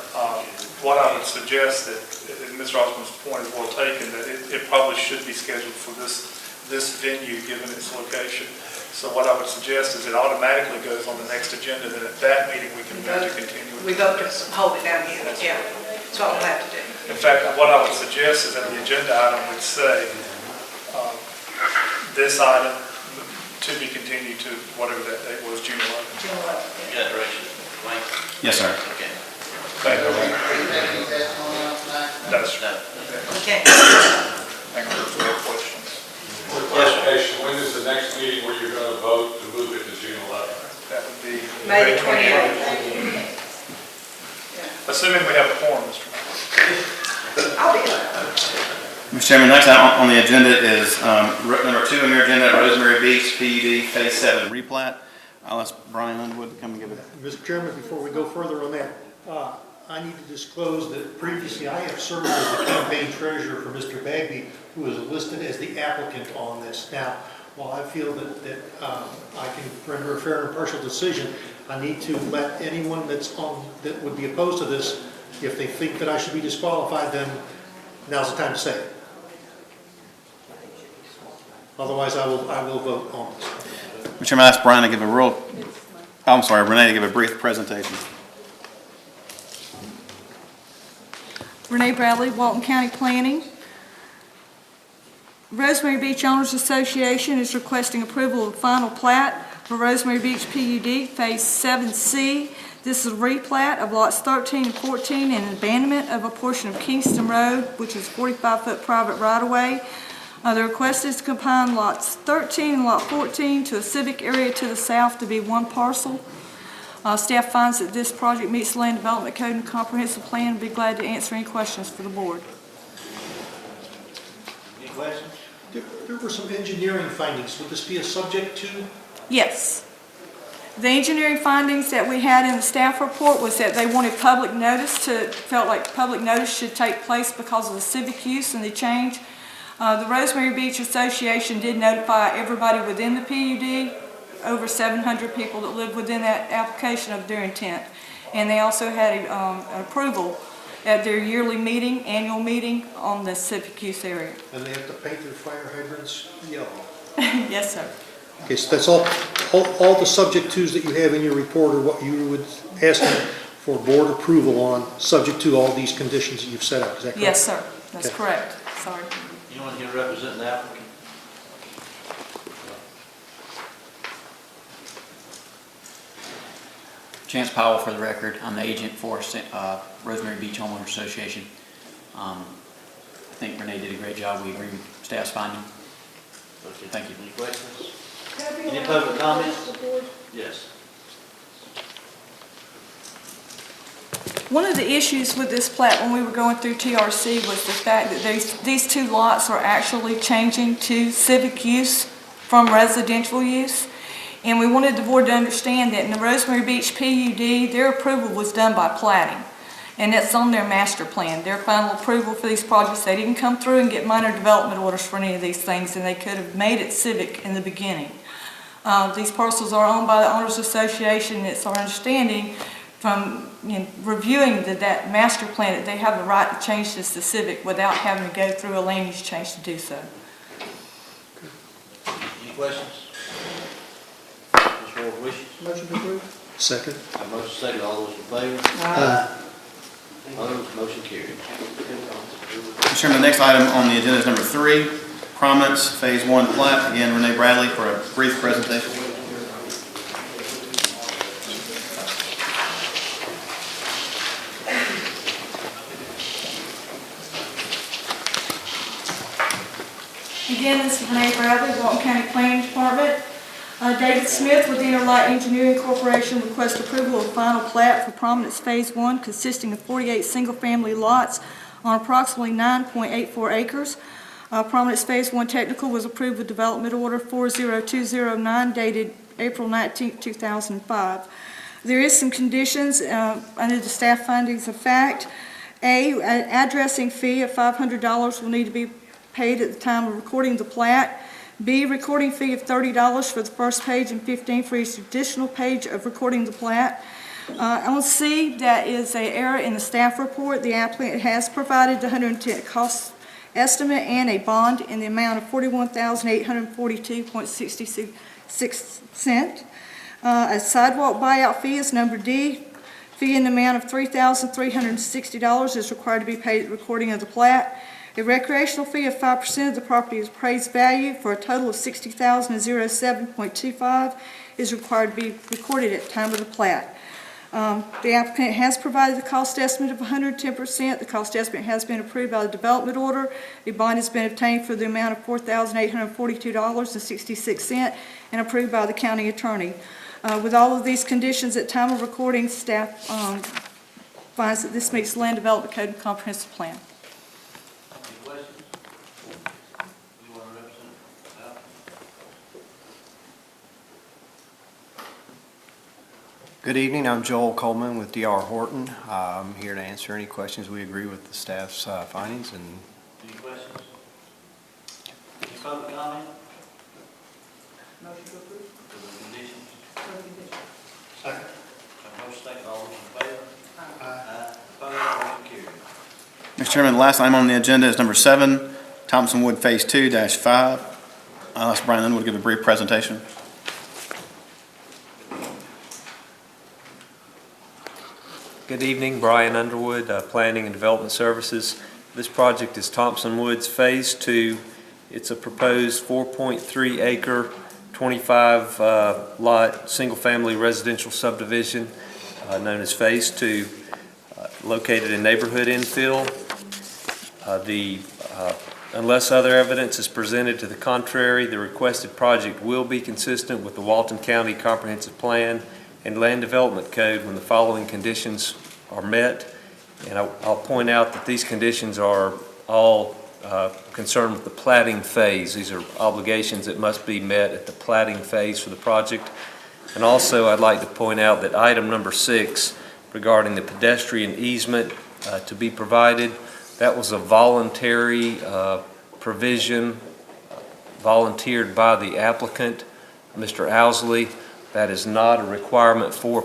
[SPEAKER 13] what I would suggest that, and Mr. Osborne's point is well taken, that it probably should be scheduled for this venue, given its location. So what I would suggest is it automatically goes on the next agenda, then at that meeting, we can vote to continue it.
[SPEAKER 3] We vote to hold it down here, yeah. That's what we'll have to do.
[SPEAKER 13] In fact, what I would suggest is that the agenda item would say, this item to be continued to whatever that date was, June 11th.
[SPEAKER 3] June 11th,
[SPEAKER 4] You got direction, Wayne?
[SPEAKER 2] Yes, sir.
[SPEAKER 4] Okay.
[SPEAKER 13] Thank you.
[SPEAKER 16] Are you taking testimony on tonight?
[SPEAKER 13] No, sir.
[SPEAKER 3] Okay.
[SPEAKER 13] Hang on, there's more questions.
[SPEAKER 17] Clarification, when is the next meeting where you're going to vote to move it to June 11th?
[SPEAKER 13] That would be
[SPEAKER 3] May
[SPEAKER 13] May
[SPEAKER 3] 28th.
[SPEAKER 13] 28th. Assuming we have a quorum, Mr. Mayor.
[SPEAKER 3] I'll be there.
[SPEAKER 2] Mr. Chairman, next item on the agenda is number 2 on your agenda, Rosemary Beach PUD Phase 7 replat. I'll ask Brian Underwood to come and give it.
[SPEAKER 8] Mr. Chairman, before we go further on that, I need to disclose that previously I have served as the campaign treasurer for Mr. Bagby, who is listed as the applicant on this. Now, while I feel that I can render a fair and impartial decision, I need to let anyone that would be opposed to this, if they think that I should be disqualified, then now's the time to say it. Otherwise, I will vote on this.
[SPEAKER 2] Mr. Chairman, I ask Brian to give Renee to give a brief presentation.
[SPEAKER 3] Renee Bradley, Walton County Planning. Rosemary Beach Owners Association is requesting approval of the final plat for Rosemary Beach PUD Phase 7C. This is a replat of lots 13 and 14 and abandonment of a portion of Kingston Road, which is 45-foot private right-of-way. The request is to combine lots 13 and lot 14 to a civic area to the south to be one parcel. Staff finds that this project meets the Land Development Code and Comprehensive Plan. I'd be glad to answer any questions for the board.
[SPEAKER 4] Any questions?
[SPEAKER 8] There were some engineering findings. Would this be a subject to?
[SPEAKER 3] Yes. The engineering findings that we had in the staff report was that they wanted public notice felt like public notice should take place because of the civic use and the change. The Rosemary Beach Association did notify everybody within the PUD, over 700 people that live within that application of their intent. And they also had approval at their yearly meeting, annual meeting on the civic use area.
[SPEAKER 8] And they have to paint their fire hydrants yellow.
[SPEAKER 3] Yes, sir.
[SPEAKER 8] Okay, so that's all the subject twos that you have in your report are what you would ask for board approval on, subject to all these conditions that you've set out, is that correct?
[SPEAKER 3] Yes, sir. That's
[SPEAKER 8] Okay.
[SPEAKER 3] correct. Sorry.
[SPEAKER 4] Anyone here representing the applicant?
[SPEAKER 18] Chance Powell for the record. I'm the agent for Rosemary Beach Homeowners Association. I think Renee did a great job. We agree with staff's finding.
[SPEAKER 4] Okay.
[SPEAKER 18] Thank you.
[SPEAKER 4] Any questions? Any public comments? Yes.
[SPEAKER 3] One of the issues with this plat when we were going through TRC was the fact that these two lots are actually changing to civic use from residential use. And we wanted the board to understand that in the Rosemary Beach PUD, their approval was done by platting. And that's on their master plan. Their final approval for these projects, they didn't come through and get minor development orders for any of these things, and they could have made it civic in the beginning. These parcels are owned by the Owners Association. It's our understanding from reviewing that master plan that they have the right to change this to civic without having to go through a land use change to do so.
[SPEAKER 4] Any questions? Ms. Ward wishes?
[SPEAKER 8] Motion approved. Second.
[SPEAKER 4] Motion second, all those in favor?
[SPEAKER 8] Aye.
[SPEAKER 4] Opposed, motion carried.
[SPEAKER 2] Mr. Chairman, the next item on the agenda is number 3, Prominence Phase 1 plat. Again, Renee Bradley for a brief presentation.
[SPEAKER 3] Again, this is Renee Bradley, Walton County Planning Department. David Smith with Interlight Engineering Corporation requests approval of final plat for Prominence Phase 1 consisting of 48 single-family lots on approximately 9.84 acres. Prominence Phase 1 technical was approved with Development Order 40209 dated April 19, 2005. There is some conditions under the staff findings of fact. A, an addressing fee of $500 will need to be paid at the time of recording the plat. B, recording fee of $30 for the first page and $15 for each additional page of recording the plat. On C, that is an error in the staff report. The applicant has provided the 110 cost estimate and a bond in the amount of $41,842.66. A sidewalk buyout fee is number D. Fee in the amount of $3,360 is required to be paid at the recording of the plat. A recreational fee of 5% of the property's appraised value for a total of $60,007.25 is required to be recorded at the time of the plat. The applicant has provided the cost estimate of 110%. The cost estimate has been approved by the development order. A bond has been obtained for the amount of $4,842.66 and approved by the county attorney. With all of these conditions at time of recording, staff finds that this meets the Land Development Code and Comprehensive Plan.
[SPEAKER 19] Good evening, I'm Joel Coleman with D.R. Horton. I'm here to answer any questions. We agree with the staff's findings and
[SPEAKER 4] Any questions? Any public comment?
[SPEAKER 3] Motion to approve.
[SPEAKER 4] For the conditions?
[SPEAKER 3] For the condition.
[SPEAKER 8] Second.
[SPEAKER 4] Have a motion second, all those in favor? Aye. Opposed, motion carried.
[SPEAKER 2] Mr. Chairman, the last item on the agenda is number 7, Thompson Wood Phase 2-5. I'll ask Brian Underwood to give a brief presentation.
[SPEAKER 20] Good evening, Brian Underwood, Planning and Development Services. This project is Thompson Woods Phase 2. It's a proposed 4.3 acre, 25 lot, single-family residential subdivision known as Phase 2, located in neighborhood infill. Unless other evidence is presented to the contrary, the requested project will be consistent with the Walton County Comprehensive Plan and Land Development Code when the following conditions are met. And I'll point out that these conditions are all concerned with the platting phase. These are obligations that must be met at the platting phase for the project. And also, I'd like to point out that item number 6 regarding the pedestrian easement to be provided, that was a voluntary provision volunteered by the applicant, Mr. Owsley. That is not a requirement for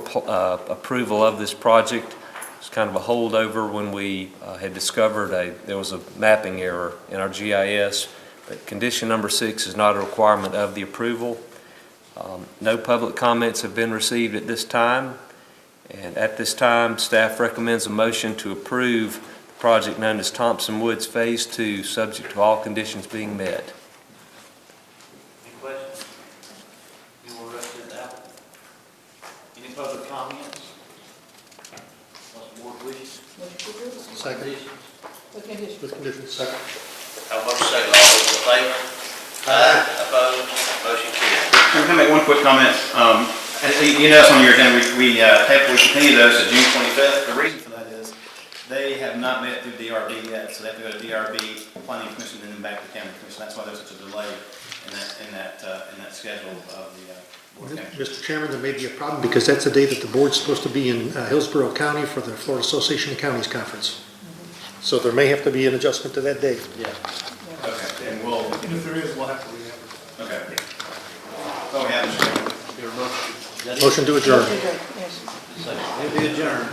[SPEAKER 20] approval of this project. It's kind of a holdover when we had discovered there was a mapping error in our GIS. But condition number 6 is not a requirement of the approval. No public comments have been received at this time. And at this time, staff recommends a motion to approve the project known as Thompson Woods Phase 2, subject to all conditions being met.
[SPEAKER 4] Any questions? You want to represent the applicant? Any public comments? What's the board wishes?
[SPEAKER 3] Motion to approve.
[SPEAKER 8] Second.
[SPEAKER 3] With condition.
[SPEAKER 8] With conditions, second.
[SPEAKER 4] Have a motion second, all those in favor? Aye. Opposed, motion carried.
[SPEAKER 2] Can I make one quick comment? You know, on your agenda, we continue those to June 25th. The reason for that is they have not met through DRB yet, so they have to go to DRB, Planning Commission, and then back to County Commission. That's why there's such a delay in that schedule of the Board of County.
[SPEAKER 8] Mr. Chairman, there may be a problem because that's the day that the board's supposed to be in Hillsborough County for the Florida Association of Counties Conference. So there may have to be an adjustment to that date.
[SPEAKER 2] Yeah. Okay, and we'll...
[SPEAKER 8] And if there is, we'll have to re-advertise.
[SPEAKER 2] Okay. So we have...
[SPEAKER 8] Motion to adjourn.
[SPEAKER 3] Yes.
[SPEAKER 4] Second, we'll be adjourned.